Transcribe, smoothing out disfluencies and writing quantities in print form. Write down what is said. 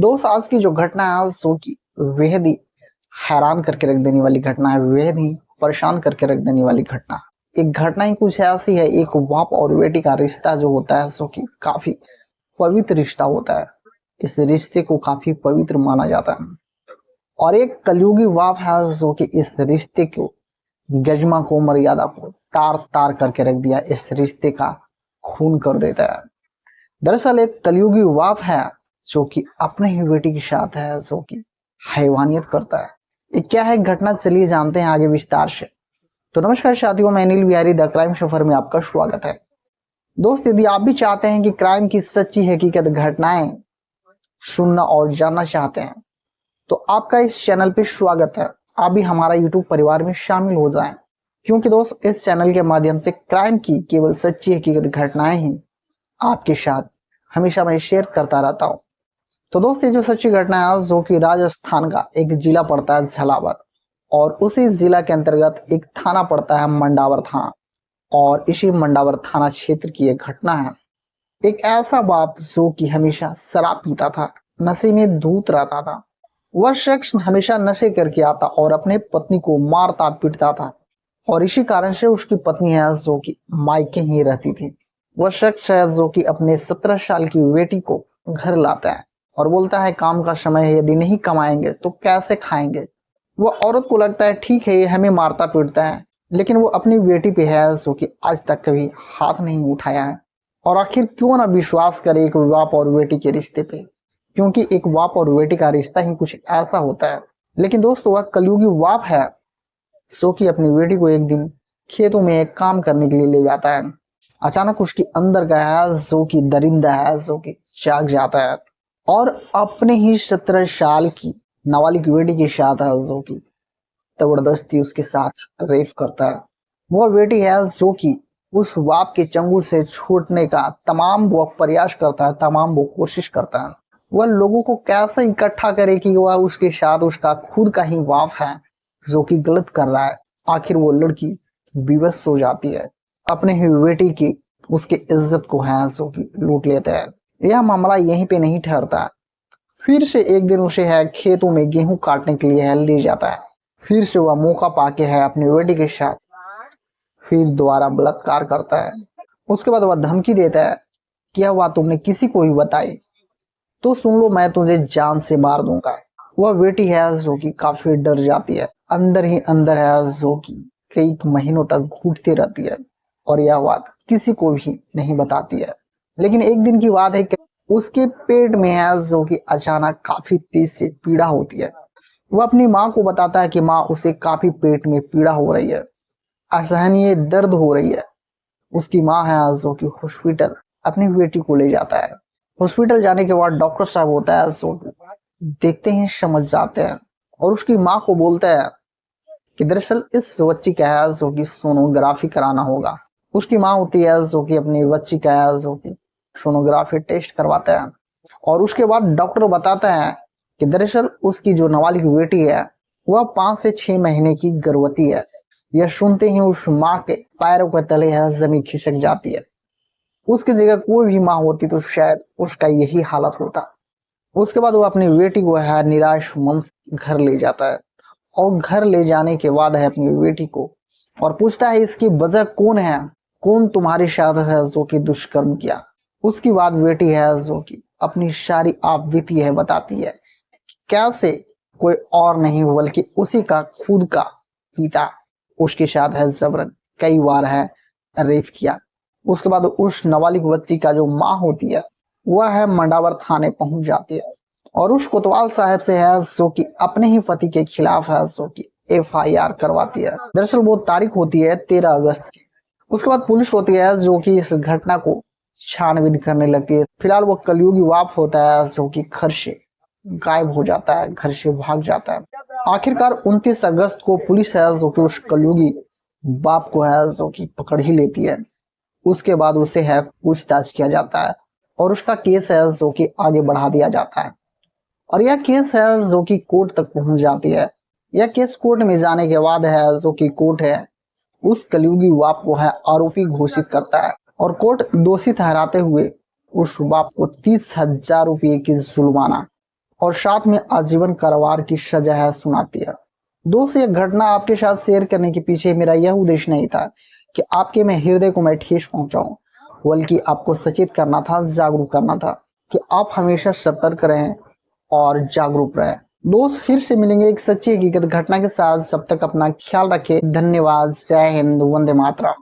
दोस्त आज की जो घटना है सो की बेहद ही हैरान करके रख देने वाली घटना है, बेहद ही परेशान करके रख देने वाली घटना। एक घटना ही कुछ ऐसी है, एक बाप और बेटी का रिश्ता जो होता है सो की काफी पवित्र रिश्ता होता है। इस रिश्ते को काफी पवित्र माना जाता है और एक कलयुगी बाप है जो कि इस रिश्ते को गजमा को मर्यादा को तार तार करके रख दिया, इस रिश्ते का खून कर देता है। दरअसल एक कलयुगी बाप है जो कि अपने ही बेटी के साथ है जो कि हैवानियत करता है। ये क्या है घटना, चलिए जानते हैं आगे विस्तार से। तो नमस्कार साथियों, मैं अनिल बिहारी द क्राइम सफर में आपका स्वागत है। दोस्त यदि आप भी चाहते हैं कि क्राइम की सच्ची हकीकत घटनाएं सुनना और जानना चाहते हैं तो आपका इस चैनल पे स्वागत है। आप भी हमारा यूट्यूब परिवार में शामिल हो जाएं, क्योंकि दोस्त इस चैनल के माध्यम से क्राइम की केवल सच्ची हकीकत घटनाएं ही आपके साथ हमेशा मैं शेयर करता रहता हूँ। तो दोस्त ये जो सच्ची घटना है जो कि राजस्थान का एक जिला पड़ता है झालावाड़, और उसी जिला के अंतर्गत एक थाना पड़ता है मंडावर थाना, और इसी मंडावर थाना क्षेत्र की एक घटना है। एक ऐसा बाप जो कि हमेशा शराब पीता था, नशे में धूत रहता था। वह शख्स हमेशा नशे करके आता और अपने पत्नी को मारता पीटता था, और इसी कारण से उसकी पत्नी है जो कि मायके ही रहती थी। वह शख्स है जो कि अपने 17 साल की बेटी को घर लाता है और बोलता है काम का समय है, यदि नहीं कमाएंगे तो कैसे खाएंगे। वह औरत को लगता है ठीक है ये हमें मारता पीटता है, लेकिन वो अपनी बेटी पे है जो कि आज तक कभी हाथ नहीं उठाया है। और आखिर क्यों ना विश्वास करे एक बाप और बेटी के रिश्ते पे, क्योंकि एक बाप और बेटी का रिश्ता ही कुछ ऐसा होता है। लेकिन दोस्तों वह कलयुगी बाप है जो कि अपनी बेटी को एक दिन खेतों में एक काम करने के लिए ले जाता है। अचानक उसके अंदर का है जो कि दरिंदा है जो कि जाग जाता है और अपने ही 17 साल की नाबालिग बेटी के साथ है जो कि जबरदस्ती उसके साथ रेप करता है। वह बेटी है जो कि उस बाप के चंगुल से छूटने का तमाम वो प्रयास करता है, तमाम वो कोशिश करता है। वह लोगों को कैसे इकट्ठा करे कि वह उसके साथ उसका खुद का ही बाप है जो कि गलत कर रहा है। आखिर वो लड़की विवश हो जाती है, अपने ही बेटी की उसके इज्जत को है जो कि लूट लेता है। यह मामला यहीं पे नहीं ठहरता, फिर से एक दिन उसे है खेतों में गेहूं काटने के लिए है ले जाता है। फिर से वह मौका पाके है अपनी बेटी के साथ फिर दोबारा बलात्कार करता है। उसके बाद वह धमकी देता है कि यह बात तुमने किसी को भी बताई तो सुन लो, मैं तुझे जान से मार दूंगा। वह बेटी है जो कि काफी डर जाती है, अंदर ही अंदर है जो कि कई महीनों तक घूटती रहती है और यह बात किसी को भी नहीं बताती है। लेकिन एक दिन की बात है कि उसके पेट में है जो कि अचानक काफी तेज से पीड़ा होती है। वह अपनी माँ को बताता है कि माँ उसे काफी पेट में पीड़ा हो रही है, असहनीय दर्द हो रही है। उसकी माँ है जो कि हॉस्पिटल अपनी बेटी को ले जाता है। हॉस्पिटल जाने के बाद डॉक्टर साहब होता है जो देखते ही समझ जाते हैं और उसकी माँ को बोलता है कि दरअसल इस बच्ची का है जो कि सोनोग्राफी कराना होगा। उसकी माँ होती है जो कि अपनी बच्ची का है जो कि सोनोग्राफी टेस्ट करवाता है, और उसके बाद डॉक्टर बताता है कि दरअसल उसकी जो नाबालिग बेटी है वह 5 से 6 महीने की गर्भवती है। यह सुनते ही उस माँ के पैरों के तले है जमीन खिसक जाती है। उसकी जगह कोई भी माँ होती तो शायद उसका यही हालत होता। उसके बाद वो अपनी बेटी को है निराश मन से घर ले जाता है, और घर ले जाने के बाद है अपनी बेटी को और पूछता है इसकी वजह कौन है, कौन तुम्हारे साथ है जो कि दुष्कर्म किया। उसकी बाद बेटी है जो कि अपनी सारी आप बीती है बताती है कैसे कोई और नहीं बल्कि उसी का खुद का पिता उसके साथ है जबरन कई बार है रेप किया। उसके बाद उस नाबालिग बच्ची का जो माँ होती है वह है मंडावर थाने पहुंच जाती है और उस कोतवाल साहब से है जो कि अपने ही पति के खिलाफ है जो कि FIR करवाती है। दरअसल वो तारीख होती है 13 अगस्त की। उसके बाद पुलिस होती है जो कि इस घटना को छानबीन करने लगती है। फिलहाल वो कलयुगी बाप होता है जो कि घर से गायब हो जाता है, घर से भाग जाता है। आखिरकार 29 अगस्त को पुलिस है जो कि उस कलयुगी बाप को है जो कि पकड़ ही लेती है। उसके बाद उसे है पूछताछ किया जाता है और उसका केस है जो कि आगे बढ़ा दिया जाता है, और यह केस है जो कि कोर्ट तक पहुंच जाती है। यह केस कोर्ट में जाने के बाद है जो कि कोर्ट है उस कलयुगी बाप को है आरोपी घोषित करता है, और कोर्ट दोषी ठहराते हुए उस बाप को 30,000 रुपये की जुर्माना और साथ में आजीवन कारावास की सजा है सुनाती है। दोस्त, यह घटना आपके साथ शेयर करने के पीछे मेरा यह उद्देश्य नहीं था कि आपके में हृदय को मैं ठेस पहुंचाऊं, बल्कि आपको सचेत करना था, जागरूक करना था कि आप हमेशा सतर्क रहें और जागरूक रहें। दोस्त, फिर से मिलेंगे एक सच्ची हकीकत घटना के साथ। तब तक अपना ख्याल रखें। धन्यवाद। जय हिंद। वंदे मातरम।